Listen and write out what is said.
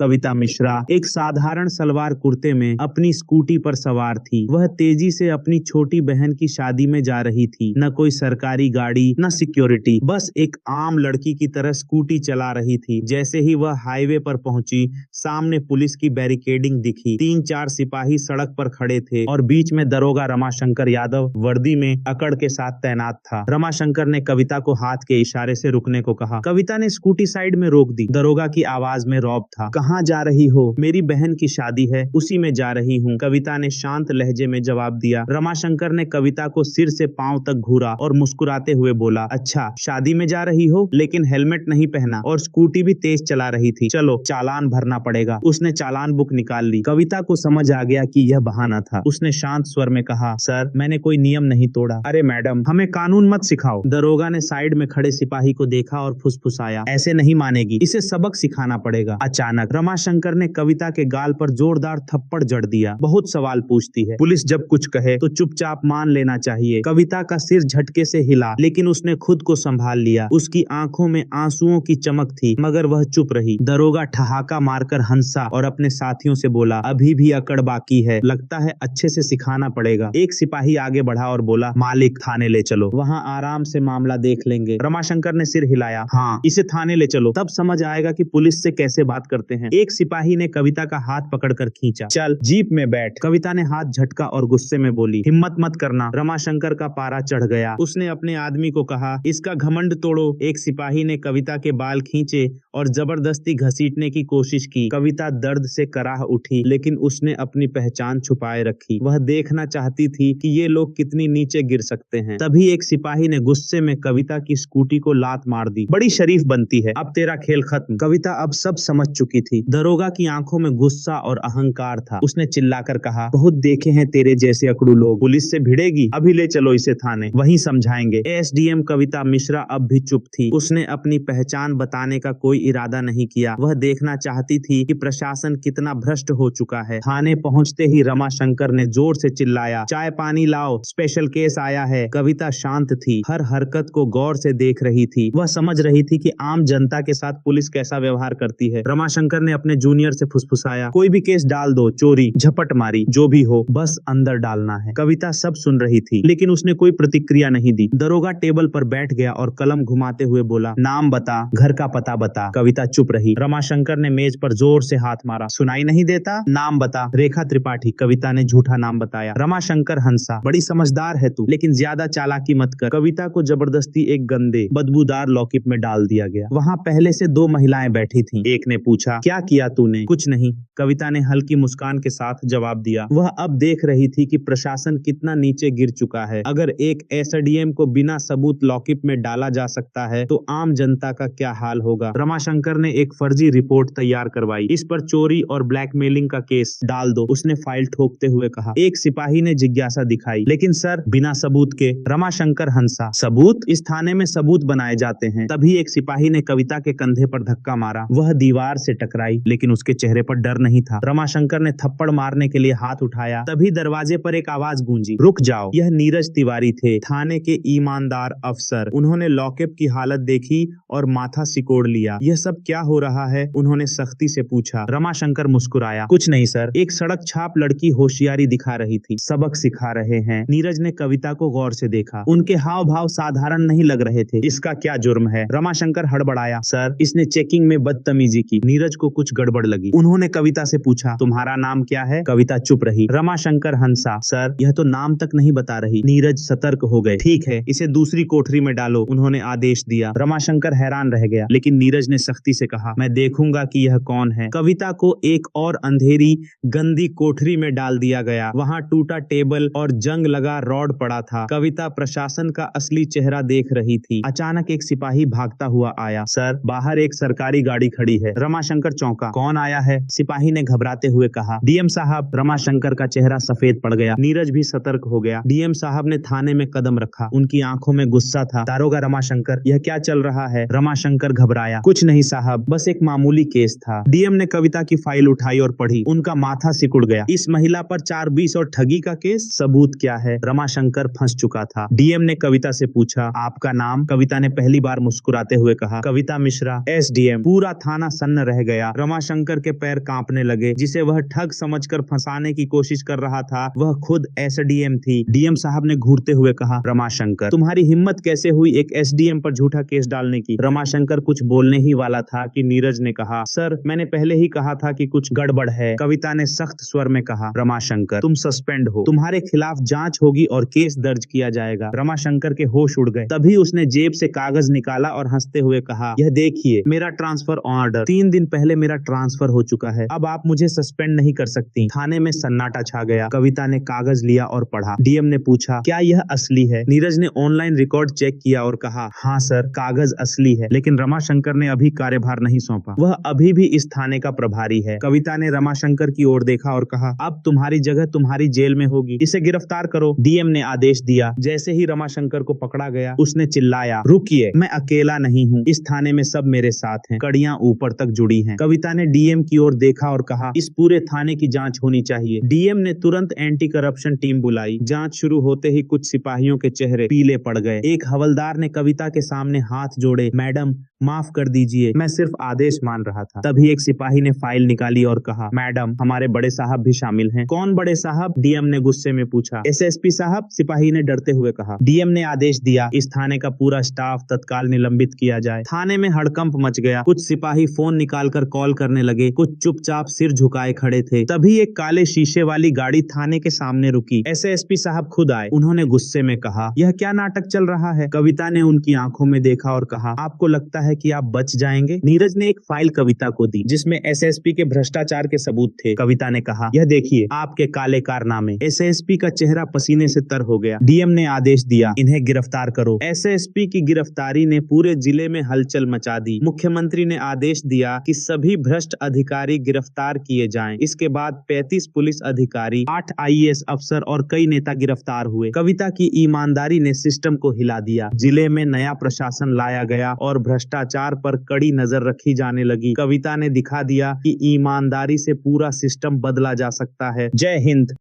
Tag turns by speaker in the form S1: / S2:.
S1: कविता मिश्रा एक साधारण सलवार कुर्ते में अपनी स्कूटी पर सवार थी। वह तेजी से अपनी छोटी बहन की शादी में जा रही थी। न कोई सरकारी गाड़ी, न सिक्योरिटी, बस एक आम लड़की की तरह स्कूटी चला रही थी। जैसे ही वह हाईवे पर पहुंची, सामने पुलिस की बैरिकेडिंग दिखी। 3-4 सिपाही सड़क पर खड़े थे और बीच में दरोगा रमाशंकर यादव वर्दी में अकड़ के साथ तैनात था। रमाशंकर ने कविता को हाथ के इशारे से रुकने को कहा। कविता ने स्कूटी साइड में रोक दी। दरोगा की आवाज में रौब था। कहाँ जा रही हो? मेरी बहन की शादी है, उसी में जा रही हूँ, कविता ने शांत लहजे में जवाब दिया। रमाशंकर ने कविता को सिर से पांव तक घूरा और मुस्कुराते हुए बोला, अच्छा शादी में जा रही हो, लेकिन हेलमेट नहीं पहना और स्कूटी भी तेज चला रही थी। चलो चालान भरना पड़ेगा। उसने चालान बुक निकाल ली। कविता को समझ आ गया कि यह बहाना था। उसने शांत स्वर में कहा, सर मैंने कोई नियम नहीं तोड़ा। अरे मैडम, हमें कानून मत सिखाओ। दरोगा ने साइड में खड़े सिपाही को देखा और फुसफुसाया, ऐसे नहीं मानेगी, इसे सबक सिखाना पड़ेगा। अचानक रमाशंकर ने कविता के गाल पर जोरदार थप्पड़ जड़ दिया। बहुत सवाल पूछती है, पुलिस जब कुछ कहे तो चुपचाप मान लेना चाहिए। कविता का सिर झटके से हिला, लेकिन उसने खुद को संभाल लिया। उसकी आंखों में आंसुओं की चमक थी, मगर वह चुप रही। दरोगा ठहाका मारकर हंसा और अपने साथियों से बोला, अभी भी अकड़ बाकी है, लगता है अच्छे से सिखाना पड़ेगा। एक सिपाही आगे बढ़ा और बोला, मालिक थाने ले चलो, वहाँ आराम से मामला देख लेंगे। रमाशंकर ने सिर हिलाया, हाँ इसे थाने ले चलो, तब समझ आएगा कि पुलिस से कैसे बात करते हैं। एक सिपाही ने कविता का हाथ पकड़कर खींचा, चल जीप में बैठ। कविता ने हाथ झटका और गुस्से में बोली, हिम्मत मत करना। रमाशंकर का पारा चढ़ गया। उसने अपने आदमी को कहा, इसका घमंड तोड़ो। एक सिपाही ने कविता के बाल खींचे और जबरदस्ती घसीटने की कोशिश की। कविता दर्द से कराह उठी, लेकिन उसने अपनी पहचान छुपाए रखी। वह देखना चाहती थी कि ये लोग कितनी नीचे गिर सकते हैं। तभी एक सिपाही ने गुस्से में कविता की स्कूटी को लात मार दी। बड़ी शरीफ बनती है, अब तेरा खेल खत्म। कविता अब सब समझ चुकी थी। दरोगा की आंखों में गुस्सा और अहंकार था। उसने चिल्लाकर कहा, बहुत देखे हैं तेरे जैसे अकड़ू लोग, पुलिस से भिड़ेगी? अभी ले चलो इसे थाने, वहीं समझाएंगे। एसडीएम कविता मिश्रा अब भी चुप थी। उसने अपनी पहचान बताने का कोई इरादा नहीं किया। वह देखना चाहती थी कि प्रशासन कितना भ्रष्ट हो चुका है। थाने पहुंचते ही रमाशंकर ने जोर से चिल्लाया, चाय पानी लाओ, स्पेशल केस आया है। कविता शांत थी, हर हरकत को गौर से देख रही थी। वह समझ रही थी कि आम जनता के साथ पुलिस कैसा व्यवहार करती है। रमाशंकर ने अपने जूनियर से फुसफुसाया, कोई भी केस डाल दो, चोरी, झपटमारी, जो भी हो, बस अंदर डालना है। कविता सब सुन रही थी, लेकिन उसने कोई प्रतिक्रिया नहीं दी। दरोगा टेबल पर बैठ गया और कलम घुमाते हुए बोला, नाम बता, घर का पता बता। कविता चुप रही। रमाशंकर ने मेज पर जोर से हाथ मारा, सुनाई नहीं देता? नाम बता। रेखा त्रिपाठी। कविता ने झूठा नाम बताया। रमाशंकर हंसा, बड़ी समझदार है तू, लेकिन ज्यादा चालाकी मत कर। कविता को जबरदस्ती एक गंदे बदबूदार लॉकअप में डाल दिया गया। वहाँ पहले से 2 महिलाएं बैठी थीं। एक ने पूछा, क्या किया तूने? कुछ नहीं, कविता ने हल्की मुस्कान के साथ जवाब दिया। वह अब देख रही थी कि प्रशासन कितना नीचे गिर चुका है। अगर एक एसडीएम को बिना सबूत लॉकअप में डाला जा सकता है, तो आम जनता का क्या हाल होगा। रमाशंकर ने एक फर्जी रिपोर्ट तैयार करवाई, इस पर चोरी और ब्लैकमेलिंग का केस डाल दो, उसने फाइल ठोकते हुए कहा। एक सिपाही ने जिज्ञासा दिखाई, लेकिन सर बिना सबूत के। रमाशंकर हंसा, सबूत? इस थाने में सबूत बनाए जाते हैं। तभी एक सिपाही ने कविता के कंधे पर धक्का मारा। वह दीवार से टकराई, लेकिन उसके चेहरे पर डर नहीं था। रमाशंकर ने थप्पड़ मारने के लिए हाथ उठाया। तभी दरवाजे पर एक आवाज गूंजी, रुक जाओ। यह नीरज तिवारी थे, थाने के ईमानदार अफसर। उन्होंने लॉकअप की हालत देखी और माथा सिकोड़ लिया। यह सब क्या हो रहा है? उन्होंने सख्ती से पूछा। रमाशंकर मुस्कुराया, कुछ नहीं सर, एक सड़क छाप लड़की होशियारी दिखा रही थी, सबक सिखा रहे हैं। नीरज ने कविता को गौर से देखा। उनके हाव भाव साधारण नहीं लग रहे थे। इसका क्या जुर्म है? रमाशंकर हड़बड़ाया, सर इसने चेकिंग में बदतमीजी की। नीरज को कुछ गड़बड़ लगी। उन्होंने कविता से पूछा, तुम्हारा नाम क्या है? कविता चुप रही। रमाशंकर हंसा, सर यह तो नाम तक नहीं बता रही। नीरज सतर्क हो गए। ठीक है, इसे दूसरी कोठरी में डालो, उन्होंने आदेश दिया। रमाशंकर हैरान रह गया, लेकिन नीरज ने सख्ती से कहा, मैं देखूंगा कि यह कौन है। कविता को एक और अंधेरी गंदी कोठरी में डाल दिया गया। वहाँ टूटा टेबल और जंग लगा रॉड पड़ा था। कविता प्रशासन का असली चेहरा देख रही थी। अचानक एक सिपाही भागता हुआ आया, सर बाहर एक सरकारी गाड़ी खड़ी है। रमाशंकर चौंका, कौन आया है? सिपाही ने घबराते हुए कहा, डीएम साहब। रमाशंकर का चेहरा सफेद पड़ गया। नीरज भी सतर्क हो गया। डीएम साहब ने थाने में कदम रखा। उनकी आंखों में गुस्सा था। दारोगा रमाशंकर, यह क्या चल रहा है? रमाशंकर घबराया, कुछ नहीं साहब, बस एक मामूली केस था। डीएम ने कविता की फाइल उठाई और पढ़ी। उनका माथा सिकुड़ गया। इस महिला पर 420 और ठगी का केस, सबूत क्या है? रमाशंकर फंस चुका था। डीएम ने कविता से पूछा, आपका नाम? कविता ने पहली बार मुस्कुराते हुए कहा, कविता मिश्रा। एसडीएम। पूरा थाना सन्न रह गया। आया। रमाशंकर के पैर कांपने लगे। जिसे वह ठग समझकर फंसाने की कोशिश कर रहा था वह खुद एसडीएम थी। डीएम साहब ने घूरते हुए कहा, रमाशंकर तुम्हारी हिम्मत कैसे हुई एक एसडीएम पर झूठा केस डालने की। रमाशंकर कुछ बोलने ही वाला था कि नीरज ने कहा, सर मैंने पहले ही कहा था कि कुछ गड़बड़ है। कविता ने सख्त स्वर में कहा, रमाशंकर तुम सस्पेंड हो, तुम्हारे खिलाफ जांच होगी और केस दर्ज किया जाएगा। रमाशंकर के होश उड़ गए। तभी उसने जेब से कागज निकाला और हंसते हुए कहा, यह देखिए मेरा ट्रांसफर ऑर्डर। 3 दिन पहले मेरा ट्रांसफर हो चुका है, अब आप मुझे सस्पेंड नहीं कर सकती। थाने में सन्नाटा छा गया। कविता ने कागज लिया और पढ़ा। डीएम ने पूछा, क्या यह असली है? नीरज ने ऑनलाइन रिकॉर्ड चेक किया और कहा, हाँ सर कागज असली है, लेकिन रमाशंकर ने अभी कार्यभार नहीं सौंपा, वह अभी भी इस थाने का प्रभारी है। कविता ने रमाशंकर की ओर देखा और कहा, अब तुम्हारी जगह तुम्हारी जेल में होगी, इसे गिरफ्तार करो। डीएम ने आदेश दिया। जैसे ही रमाशंकर को पकड़ा गया उसने चिल्लाया, रुकिए, मैं अकेला नहीं हूँ, इस थाने में सब मेरे साथ हैं, कड़ियां ऊपर तक जुड़ी हैं। कविता ने डीएम की ओर देखा और कहा, इस पूरे थाने की जांच होनी चाहिए। डीएम ने तुरंत एंटी करप्शन टीम बुलाई। जांच शुरू होते ही कुछ सिपाहियों के चेहरे पीले पड़ गए। एक हवलदार ने कविता के सामने हाथ जोड़े, मैडम माफ कर दीजिए, मैं सिर्फ आदेश मान रहा था। तभी एक सिपाही ने फाइल निकाली और कहा, मैडम हमारे बड़े साहब भी शामिल हैं। कौन बड़े साहब? डीएम ने गुस्से में पूछा। एसएसपी साहब, सिपाही ने डरते हुए कहा। डीएम ने आदेश दिया, इस थाने का पूरा स्टाफ तत्काल निलंबित किया जाए। थाने में हड़कंप मच गया। कुछ सिपाही फोन निकालकर कॉल करने लगे, कुछ चुपचाप सिर झुकाए खड़े थे। तभी एक काले शीशे वाली गाड़ी थाने के सामने रुकी। एसएसपी साहब खुद आए। उन्होंने गुस्से में कहा, यह क्या नाटक चल रहा है? कविता ने उनकी आंखों में देखा और कहा, आपको लगता है कि आप बच जाएंगे? नीरज ने एक फाइल कविता को दी जिसमें एसएसपी के भ्रष्टाचार के सबूत थे। कविता ने कहा, यह देखिए आपके काले कारनामे। एसएसपी का चेहरा पसीने से तर हो गया। डीएम ने आदेश दिया, इन्हें गिरफ्तार करो। एसएसपी की गिरफ्तारी ने पूरे जिले में हलचल मचा दी। मुख्यमंत्री ने आदेश दिया कि सभी भ्रष्ट अधिकारी गिरफ्तार किए जाएं। इसके बाद 35 पुलिस अधिकारी, 8 आईएएस अफसर और कई नेता गिरफ्तार हुए। कविता की ईमानदारी ने सिस्टम को हिला दिया। जिले में नया प्रशासन लाया गया और भ्रष्टाचार पर कड़ी नजर रखी जाने लगी। कविता ने दिखा दिया कि ईमानदारी से पूरा सिस्टम बदला जा सकता है। जय हिंद।